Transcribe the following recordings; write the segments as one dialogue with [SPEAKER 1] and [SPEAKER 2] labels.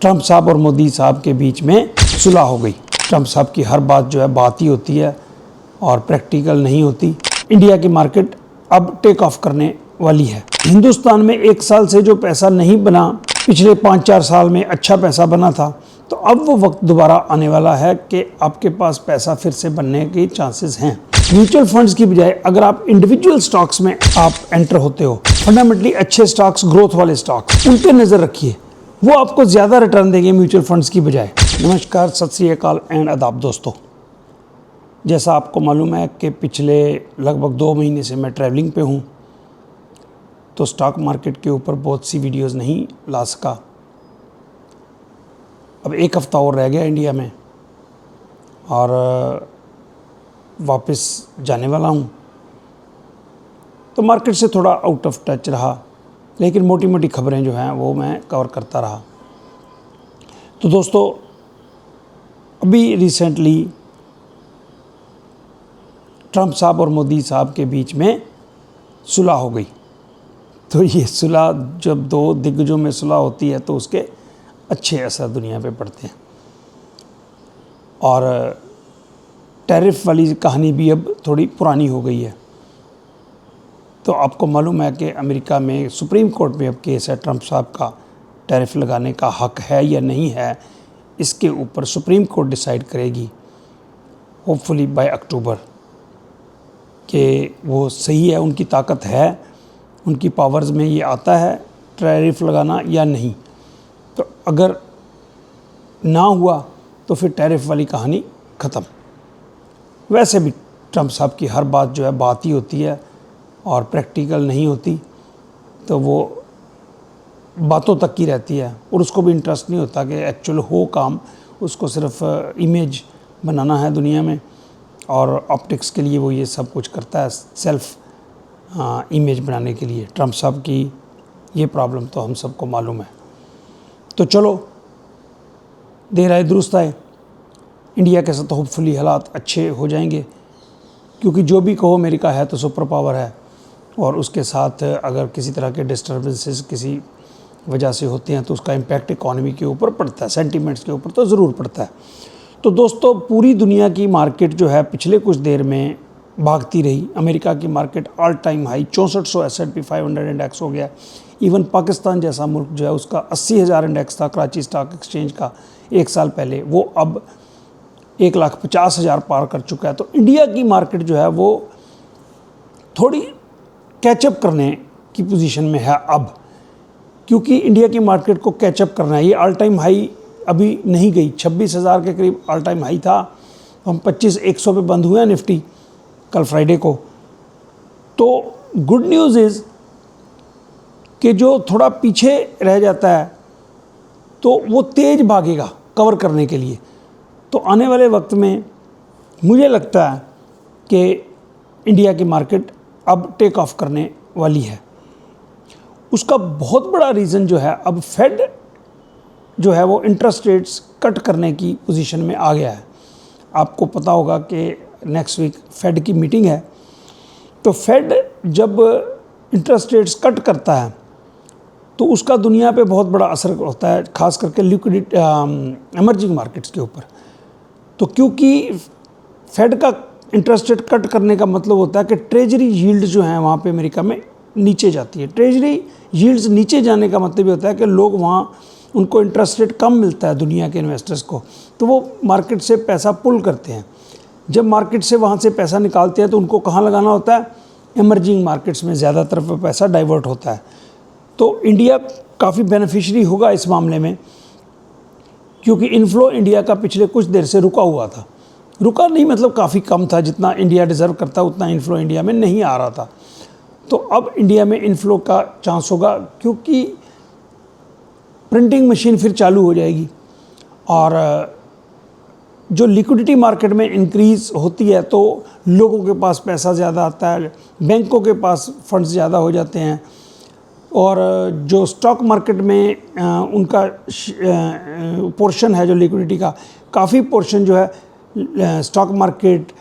[SPEAKER 1] Trump साहब और मोदी साहब के बीच में सुलह हो गई। ट्रंप साहब की हर बात जो है बात ही होती है और प्रैक्टिकल नहीं होती। इंडिया की मार्केट अब टेक ऑफ करने वाली है। हिंदुस्तान में एक साल से जो पैसा नहीं बना, पिछले 5-4 साल में अच्छा पैसा बना था, तो अब वो वक्त दोबारा आने वाला है कि आपके पास पैसा फिर से बनने के चांसेस हैं। म्यूचुअल फंड्स की बजाय अगर आप इंडिविजुअल स्टॉक्स में आप एंटर होते हो, फंडामेंटली अच्छे स्टॉक्स, ग्रोथ वाले स्टॉक्स, उन पे नज़र रखिए, वो आपको ज़्यादा रिटर्न देंगे म्यूचुअल फंड्स की बजाय। नमस्कार, सत श्री अकाल एंड आदाब दोस्तों। जैसा आपको मालूम है कि पिछले लगभग 2 महीने से मैं ट्रैवलिंग पे हूँ, तो स्टॉक मार्केट के ऊपर बहुत सी वीडियोस नहीं ला सका। अब 1 हफ़्ता और रह गया इंडिया में और वापस जाने वाला हूँ, तो मार्केट से थोड़ा आउट ऑफ टच रहा, लेकिन मोटी मोटी खबरें जो हैं वो मैं कवर करता रहा। तो दोस्तों, अभी रिसेंटली ट्रंप साहब और मोदी साहब के बीच में सुलह हो गई। तो ये सुलह, जब 2 दिग्गजों में सुलह होती है तो उसके अच्छे असर दुनिया पे पड़ते हैं। और टैरिफ वाली कहानी भी अब थोड़ी पुरानी हो गई है। तो आपको मालूम है कि अमेरिका में सुप्रीम कोर्ट में अब केस है, ट्रंप साहब का टैरिफ लगाने का हक है या नहीं है, इसके ऊपर सुप्रीम कोर्ट डिसाइड करेगी, होपफुली बाय अक्टूबर, कि वो सही है, उनकी ताकत है, उनकी पावर्स में ये आता है टैरिफ लगाना या नहीं। तो अगर ना हुआ तो फिर टैरिफ वाली कहानी ख़त्म। वैसे भी ट्रंप साहब की हर बात जो है बात ही होती है और प्रैक्टिकल नहीं होती, तो वो बातों तक की रहती है और उसको भी इंटरेस्ट नहीं होता कि एक्चुअल हो काम। उसको सिर्फ इमेज बनाना है दुनिया में, और ऑप्टिक्स के लिए वो ये सब कुछ करता है, सेल्फ इमेज बनाने के लिए। ट्रंप साहब की ये प्रॉब्लम तो हम सबको मालूम है। तो चलो, देर आए दुरुस्त आए, इंडिया के साथ होपफुली हालात अच्छे हो जाएंगे, क्योंकि जो भी कहो अमेरिका है तो सुपर पावर है, और उसके साथ अगर किसी तरह के डिस्टर्बेंसेस किसी वजह से होते हैं तो उसका इम्पैक्ट इकॉनमी के ऊपर पड़ता है, सेंटीमेंट्स के ऊपर तो ज़रूर पड़ता है। तो दोस्तों, पूरी दुनिया की मार्केट जो है पिछले कुछ देर में भागती रही। अमेरिका की market all time high 6400 S&P 500 index हो गया। इवन पाकिस्तान जैसा मुल्क जो है उसका 80,000 इंडेक्स था कराची स्टॉक एक्सचेंज का 1 साल पहले, वो अब 1,50,000 पार कर चुका है। तो इंडिया की मार्केट जो है वो थोड़ी कैचअप करने की पोजीशन में है अब, क्योंकि इंडिया की मार्केट को कैचअप करना है। ये ऑल टाइम हाई अभी नहीं गई, 26,000 के करीब ऑल टाइम हाई था, हम 25,100 पे बंद हुए हैं निफ्टी कल फ्राइडे को। तो गुड न्यूज़ इज़ कि जो थोड़ा पीछे रह जाता है तो वो तेज़ भागेगा कवर करने के लिए। तो आने वाले वक्त में मुझे लगता है कि इंडिया की मार्केट अब टेक ऑफ करने वाली है। उसका बहुत बड़ा रीज़न जो है, अब फेड जो है वो इंटरेस्ट रेट्स कट करने की पोजीशन में आ गया है। आपको पता होगा कि नेक्स्ट वीक फेड की मीटिंग है। तो फेड जब इंटरेस्ट रेट्स कट करता है तो उसका दुनिया पे बहुत बड़ा असर होता है, ख़ास करके लिक्विडिटी एमर्जिंग मार्केट्स के ऊपर। तो क्योंकि फेड का इंटरेस्ट रेट कट करने का मतलब होता है कि ट्रेजरी यील्ड जो हैं वहाँ पे अमेरिका में नीचे जाती है। ट्रेजरी यील्ड्स नीचे जाने का मतलब ये होता है कि लोग वहाँ, उनको इंटरेस्ट रेट कम मिलता है दुनिया के इन्वेस्टर्स को, तो वो मार्केट से पैसा पुल करते हैं। जब मार्केट से वहाँ से पैसा निकालते हैं तो उनको कहाँ लगाना होता है? इमर्जिंग मार्केट्स में ज़्यादातर पैसा डाइवर्ट होता है। तो इंडिया काफ़ी बेनिफिशरी होगा इस मामले में, क्योंकि इनफ्लो इंडिया का पिछले कुछ देर से रुका हुआ था। रुका नहीं मतलब काफ़ी कम था, जितना इंडिया डिज़र्व करता उतना इनफ्लो इंडिया में नहीं आ रहा था। तो अब इंडिया में इनफ्लो का चांस होगा, क्योंकि प्रिंटिंग मशीन फिर चालू हो जाएगी और जो लिक्विडिटी मार्केट में इंक्रीज़ होती है तो लोगों के पास पैसा ज़्यादा आता है, बैंकों के पास फंड्स ज़्यादा हो जाते हैं, और जो स्टॉक मार्केट में उनका पोर्शन है जो लिक्विडिटी का, काफ़ी पोर्शन जो है स्टॉक मार्केट,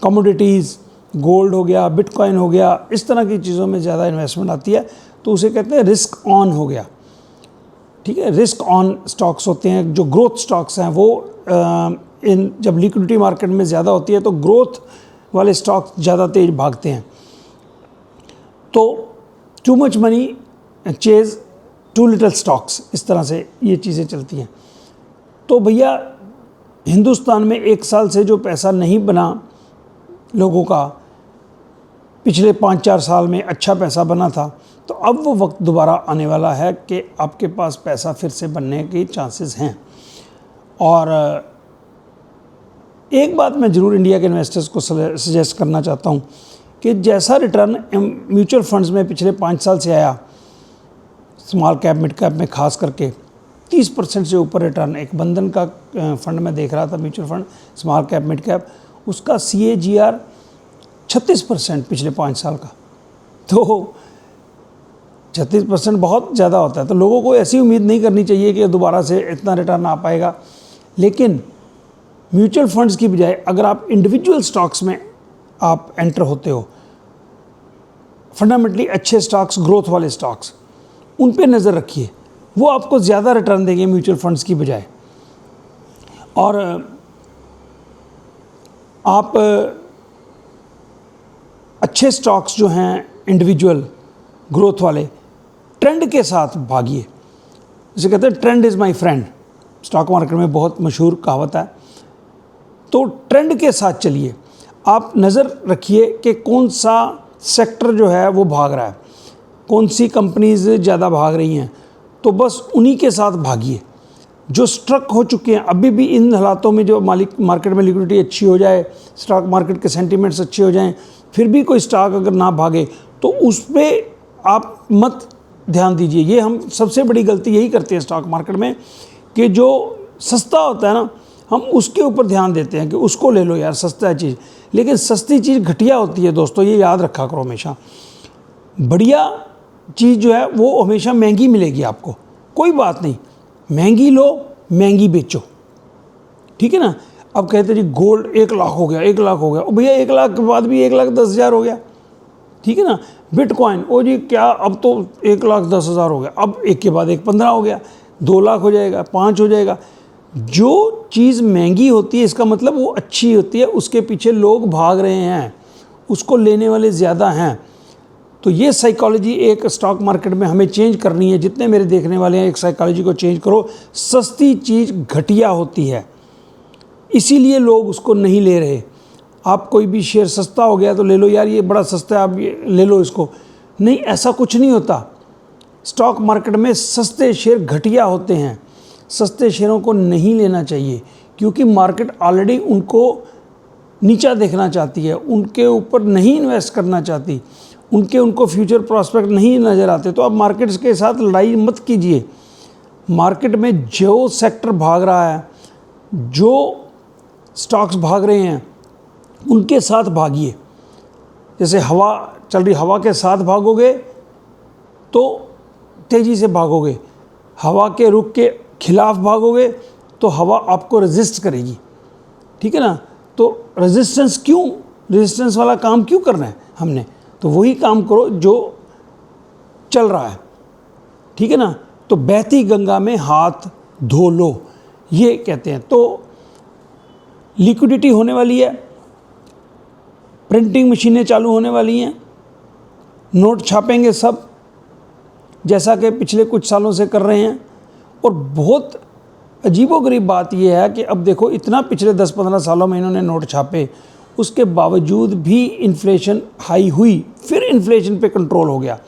[SPEAKER 1] कमोडिटीज़, गोल्ड हो गया, बिटकॉइन हो गया, इस तरह की चीज़ों में ज़्यादा इन्वेस्टमेंट आती है। तो उसे कहते हैं रिस्क ऑन हो गया। ठीक है। रिस्क ऑन स्टॉक्स होते हैं, जो ग्रोथ स्टॉक्स हैं वो जब लिक्विडिटी मार्केट में ज़्यादा होती है तो ग्रोथ वाले स्टॉक ज़्यादा तेज भागते हैं। तो too much money chase too little stocks, इस तरह से ये चीज़ें चलती हैं। तो भैया हिंदुस्तान में 1 साल से जो पैसा नहीं बना लोगों का, पिछले 5-4 साल में अच्छा पैसा बना था, तो अब वो वक्त दोबारा आने वाला है कि आपके पास पैसा फिर से बनने के चांसेस हैं। और एक बात मैं ज़रूर इंडिया के इन्वेस्टर्स को सजेस्ट करना चाहता हूँ कि जैसा रिटर्न म्यूचुअल फंड्स में पिछले 5 साल से आया, स्मॉल कैप मिड कैप में खास करके 30% से ऊपर रिटर्न, एक बंधन का फंड में देख रहा था mutual fund small cap mid cap, उसका CAGR 36% पिछले 5 साल का। तो 36% बहुत ज़्यादा होता है। तो लोगों को ऐसी उम्मीद नहीं करनी चाहिए कि दोबारा से इतना रिटर्न आ पाएगा। लेकिन म्यूचुअल फंड्स की बजाय अगर आप इंडिविजुअल स्टॉक्स में आप एंटर होते हो, फंडामेंटली अच्छे स्टॉक्स, ग्रोथ वाले स्टॉक्स, उन पे नज़र रखिए, वो आपको ज़्यादा रिटर्न देंगे म्यूचुअल फंड्स की बजाय। और आप अच्छे स्टॉक्स जो हैं इंडिविजुअल ग्रोथ वाले, ट्रेंड के साथ भागिए। जैसे कहते हैं trend is my friend, stock market में बहुत मशहूर कहावत है। तो ट्रेंड के साथ चलिए, आप नज़र रखिए कि कौन सा सेक्टर जो है वो भाग रहा है, कौन सी कंपनीज ज़्यादा भाग रही हैं, तो बस उन्हीं के साथ भागिए। जो स्ट्रक हो चुके हैं अभी भी इन हालातों में, जो मार्केट में लिक्विडिटी अच्छी हो जाए, स्टॉक मार्केट के सेंटीमेंट्स अच्छे हो जाएं, फिर भी कोई स्टॉक अगर ना भागे तो उस पर आप मत ध्यान दीजिए। ये हम सबसे बड़ी गलती यही करते हैं स्टॉक मार्केट में कि जो सस्ता होता है ना, हम उसके ऊपर ध्यान देते हैं कि उसको ले लो यार, सस्ता है चीज़। लेकिन सस्ती चीज़ घटिया होती है दोस्तों, ये याद रखा करो हमेशा। बढ़िया चीज़ जो है वो हमेशा महंगी मिलेगी आपको, कोई बात नहीं, महंगी लो महंगी बेचो, ठीक है ना। अब कहते जी गोल्ड 1 लाख हो गया, 1 लाख हो गया, भैया 1 लाख के बाद भी 1,10,000 हो गया, ठीक है ना। बिटकॉइन, ओ जी क्या, अब तो 1,10,000 हो गया, अब एक के बाद एक 15 हो गया, 2 लाख हो जाएगा, 5 हो जाएगा। जो चीज़ महंगी होती है इसका मतलब वो अच्छी होती है, उसके पीछे लोग भाग रहे हैं, उसको लेने वाले ज़्यादा हैं। तो ये साइकोलॉजी एक स्टॉक मार्केट में हमें चेंज करनी है। जितने मेरे देखने वाले हैं, एक साइकोलॉजी को चेंज करो। सस्ती चीज़ घटिया होती है, इसीलिए लोग उसको नहीं ले रहे। आप कोई भी शेयर सस्ता हो गया तो ले लो यार, ये बड़ा सस्ता है, आप ये ले लो इसको, नहीं, ऐसा कुछ नहीं होता। स्टॉक मार्केट में सस्ते शेयर घटिया होते हैं, सस्ते शेयरों को नहीं लेना चाहिए, क्योंकि मार्केट ऑलरेडी उनको नीचा देखना चाहती है, उनके ऊपर नहीं इन्वेस्ट करना चाहती, उनको फ्यूचर प्रॉस्पेक्ट नहीं नज़र आते। तो आप मार्केट्स के साथ लड़ाई मत कीजिए। मार्केट में जो सेक्टर भाग रहा है, जो स्टॉक्स भाग रहे हैं, उनके साथ भागिए। जैसे हवा चल रही, हवा के साथ भागोगे तो तेज़ी से भागोगे, हवा के रुख के खिलाफ भागोगे तो हवा आपको रेजिस्ट करेगी, ठीक है ना। तो रेजिस्टेंस वाला काम क्यों करना है हमने, तो वही काम करो जो चल रहा है, ठीक है ना। तो बहती गंगा में हाथ धो लो, ये कहते हैं। तो लिक्विडिटी होने वाली है, प्रिंटिंग मशीनें चालू होने वाली हैं, नोट छापेंगे सब, जैसा कि पिछले कुछ सालों से कर रहे हैं। और बहुत अजीबोगरीब बात यह है कि अब देखो, इतना पिछले 10-15 सालों में इन्होंने नोट छापे, उसके बावजूद भी इन्फ्लेशन हाई हुई, फिर इन्फ्लेशन पे कंट्रोल हो गया।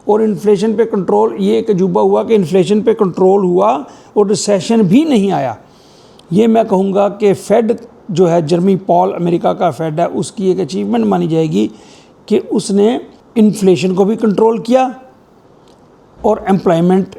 [SPEAKER 1] और इन्फ्लेशन पे कंट्रोल, ये एक अजूबा हुआ कि इन्फ्लेशन पे कंट्रोल हुआ और रिसेशन भी नहीं आया। ये मैं कहूँगा कि फेड जो है, जर्मी पॉल अमेरिका का फेड है, उसकी एक अचीवमेंट मानी जाएगी कि उसने इन्फ्लेशन को भी कंट्रोल किया और अनएम्प्लॉयमेंट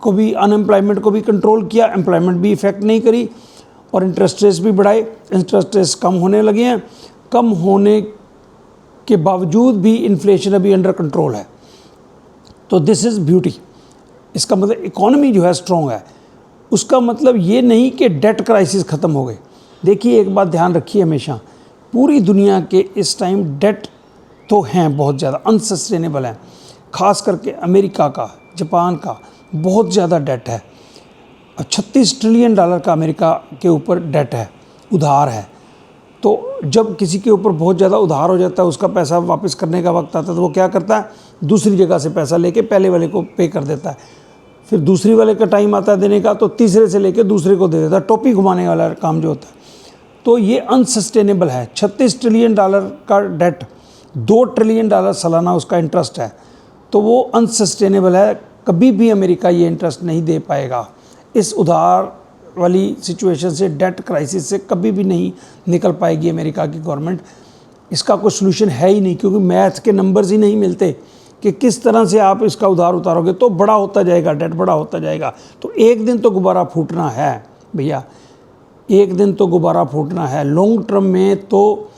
[SPEAKER 1] को भी कंट्रोल किया, एम्प्लॉयमेंट भी इफ़ेक्ट नहीं करी, और इंटरेस्ट रेट्स भी बढ़ाए। इंटरेस्ट रेट्स कम होने लगे हैं, कम होने के बावजूद भी इन्फ्लेशन अभी अंडर कंट्रोल है। तो दिस इज़ ब्यूटी। इसका मतलब इकॉनमी जो है स्ट्रॉन्ग है। उसका मतलब ये नहीं कि डेट क्राइसिस ख़त्म हो गए। देखिए, एक बात ध्यान रखिए हमेशा, पूरी दुनिया के इस टाइम डेट तो हैं बहुत ज़्यादा, अनसस्टेनेबल हैं, ख़ास करके अमेरिका का, जापान का, बहुत ज़्यादा डेट है। 36 ट्रिलियन डॉलर का अमेरिका के ऊपर डेट है, उधार है। तो जब किसी के ऊपर बहुत ज़्यादा उधार हो जाता है, उसका पैसा वापस करने का वक्त आता है, तो वो क्या करता है, दूसरी जगह से पैसा लेके पहले वाले को पे कर देता है। फिर दूसरी वाले का टाइम आता है देने का, तो तीसरे से लेके दूसरे को दे देता है। टोपी घुमाने वाला काम जो होता है। तो ये अनसस्टेनेबल है। 36 ट्रिलियन डॉलर का डेट, 2 ट्रिलियन डॉलर सालाना उसका इंटरेस्ट है। तो वो अनसस्टेनेबल है। कभी भी अमेरिका ये इंटरेस्ट नहीं दे पाएगा। इस उधार वाली सिचुएशन से, डेट क्राइसिस से कभी भी नहीं निकल पाएगी अमेरिका की गवर्नमेंट। इसका कोई सलूशन है ही नहीं, क्योंकि मैथ के नंबर्स ही नहीं मिलते कि किस तरह से आप इसका उधार उतारोगे। तो बड़ा होता जाएगा, डेट बड़ा होता जाएगा। तो एक दिन तो गुब्बारा फूटना है भैया, एक दिन तो गुब्बारा फूटना है। लॉन्ग टर्म में तो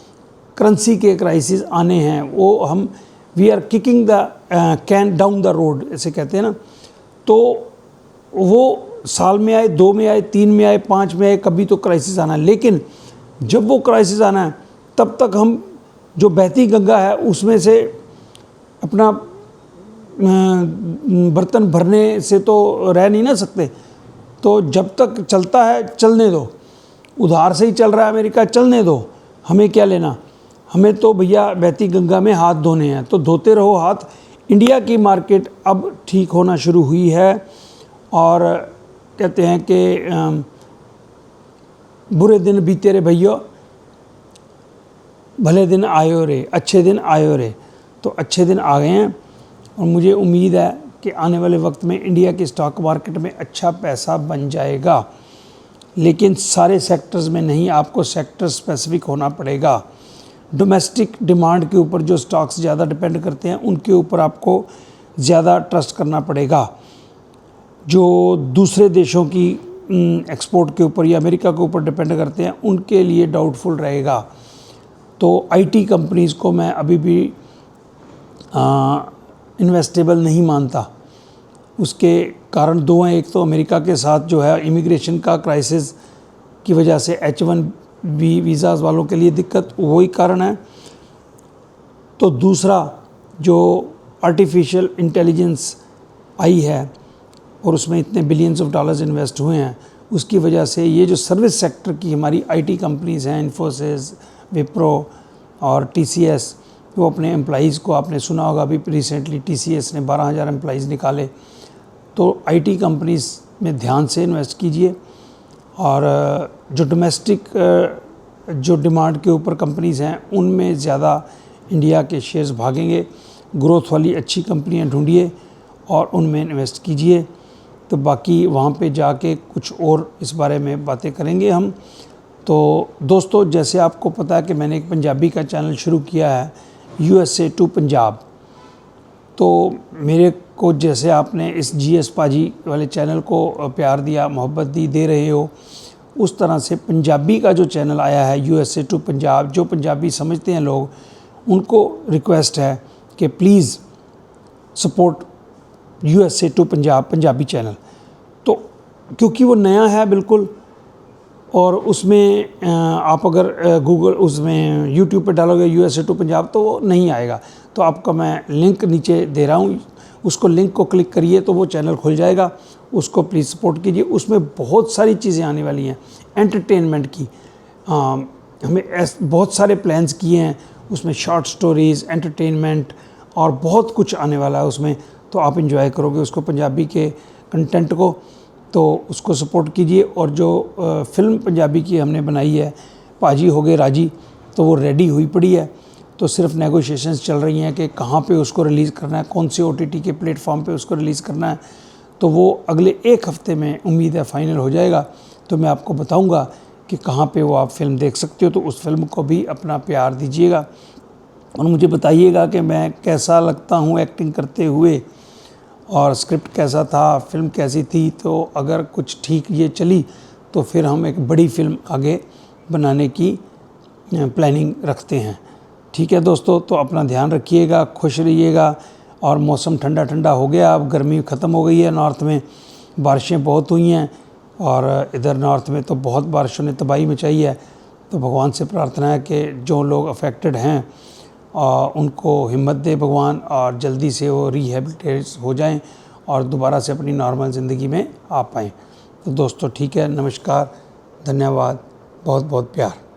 [SPEAKER 1] करेंसी के क्राइसिस आने हैं। वो हम we are kicking the can down the road, ऐसे कहते हैं ना। तो वो साल में आए, 2 में आए, 3 में आए, 5 में आए, कभी तो क्राइसिस आना है। लेकिन जब वो क्राइसिस आना है, तब तक हम जो बहती गंगा है उसमें से अपना बर्तन भरने से तो रह नहीं ना सकते। तो जब तक चलता है चलने दो। उधार से ही चल रहा है अमेरिका, चलने दो, हमें क्या लेना। हमें तो भैया बहती गंगा में हाथ धोने हैं, तो धोते रहो हाथ। इंडिया की मार्केट अब ठीक होना शुरू हुई है, और कहते हैं कि बुरे दिन बीते रे भैया, भले दिन आयो रे, अच्छे दिन आयो रे। तो अच्छे दिन आ गए हैं, और मुझे उम्मीद है कि आने वाले वक्त में इंडिया की स्टॉक मार्केट में अच्छा पैसा बन जाएगा। लेकिन सारे सेक्टर्स में नहीं, आपको सेक्टर स्पेसिफिक होना पड़ेगा। डोमेस्टिक डिमांड के ऊपर जो स्टॉक्स ज़्यादा डिपेंड करते हैं, उनके ऊपर आपको ज़्यादा ट्रस्ट करना पड़ेगा। जो दूसरे देशों की एक्सपोर्ट के ऊपर या अमेरिका के ऊपर डिपेंड करते हैं, उनके लिए डाउटफुल रहेगा। तो आईटी कंपनीज़ को मैं अभी भी इन्वेस्टेबल नहीं मानता। उसके कारण दो हैं। एक तो अमेरिका के साथ जो है इमिग्रेशन का क्राइसिस की वजह से H1B वीज़ाज़ वालों के लिए दिक्कत, वही कारण है। तो दूसरा जो आर्टिफिशियल इंटेलिजेंस आई है और उसमें इतने बिलियंस ऑफ डॉलर्स इन्वेस्ट हुए हैं, उसकी वजह से ये जो सर्विस सेक्टर की हमारी आईटी कंपनीज़ हैं, इन्फोसिस, विप्रो और TCS, वो अपने एम्प्लॉइज़ को, आपने सुना होगा अभी रिसेंटली TCS ने 12,000 एम्प्लॉइज़ निकाले। तो आईटी कंपनीज़ में ध्यान से इन्वेस्ट कीजिए। और जो डोमेस्टिक जो डिमांड के ऊपर कंपनीज़ हैं, उनमें ज़्यादा इंडिया के शेयर्स भागेंगे। ग्रोथ वाली अच्छी कंपनियां ढूंढिए और उनमें इन्वेस्ट कीजिए। तो बाकी वहाँ पे जाके कुछ और इस बारे में बातें करेंगे हम। तो दोस्तों, जैसे आपको पता है कि मैंने एक पंजाबी का चैनल शुरू किया है, USA टू पंजाब। तो मेरे को जैसे आपने इस GS पाजी वाले चैनल को प्यार दिया, मोहब्बत दी, दे रहे हो, उस तरह से पंजाबी का जो चैनल आया है USA टू पंजाब, जो पंजाबी समझते हैं लोग, उनको रिक्वेस्ट है कि please support USA to Punjab Punjabi channel. तो क्योंकि वो नया है बिल्कुल, और उसमें आप अगर गूगल उसमें YouTube पे डालोगे USA टू पंजाब तो वो नहीं आएगा। तो आपका मैं लिंक नीचे दे रहा हूँ, उसको लिंक को क्लिक करिए तो वो चैनल खुल जाएगा। उसको प्लीज़ सपोर्ट कीजिए। उसमें बहुत सारी चीज़ें आने वाली हैं एंटरटेनमेंट की। हमें बहुत सारे प्लान्स किए हैं उसमें, शॉर्ट स्टोरीज़, एंटरटेनमेंट और बहुत कुछ आने वाला है उसमें। तो आप इंजॉय करोगे उसको, पंजाबी के कंटेंट को। तो उसको सपोर्ट कीजिए। और जो फ़िल्म पंजाबी की हमने बनाई है, पाजी हो गए राजी, तो वो रेडी हुई पड़ी है। तो सिर्फ नेगोशिएशंस चल रही हैं कि कहाँ पे उसको रिलीज़ करना है, कौन से OTT के प्लेटफॉर्म पे उसको रिलीज़ करना है। तो वो अगले 1 हफ़्ते में उम्मीद है फ़ाइनल हो जाएगा। तो मैं आपको बताऊंगा कि कहाँ पे वो आप फ़िल्म देख सकते हो। तो उस फिल्म को भी अपना प्यार दीजिएगा और मुझे बताइएगा कि मैं कैसा लगता हूँ एक्टिंग करते हुए, और स्क्रिप्ट कैसा था, फ़िल्म कैसी थी। तो अगर कुछ ठीक ये चली तो फिर हम एक बड़ी फ़िल्म आगे बनाने की प्लानिंग रखते हैं। ठीक है दोस्तों, तो अपना ध्यान रखिएगा, खुश रहिएगा। और मौसम ठंडा ठंडा हो गया, अब गर्मी ख़त्म हो गई है। नॉर्थ में बारिशें बहुत हुई हैं, और इधर नॉर्थ में तो बहुत बारिशों ने तबाही मचाई है। तो भगवान से प्रार्थना है कि जो लोग अफेक्टेड हैं उनको हिम्मत दे भगवान, और जल्दी से वो रिहेबिलिटेट हो जाएं और दोबारा से अपनी नॉर्मल ज़िंदगी में आ पाएँ। तो दोस्तों ठीक है, नमस्कार, धन्यवाद, बहुत बहुत प्यार।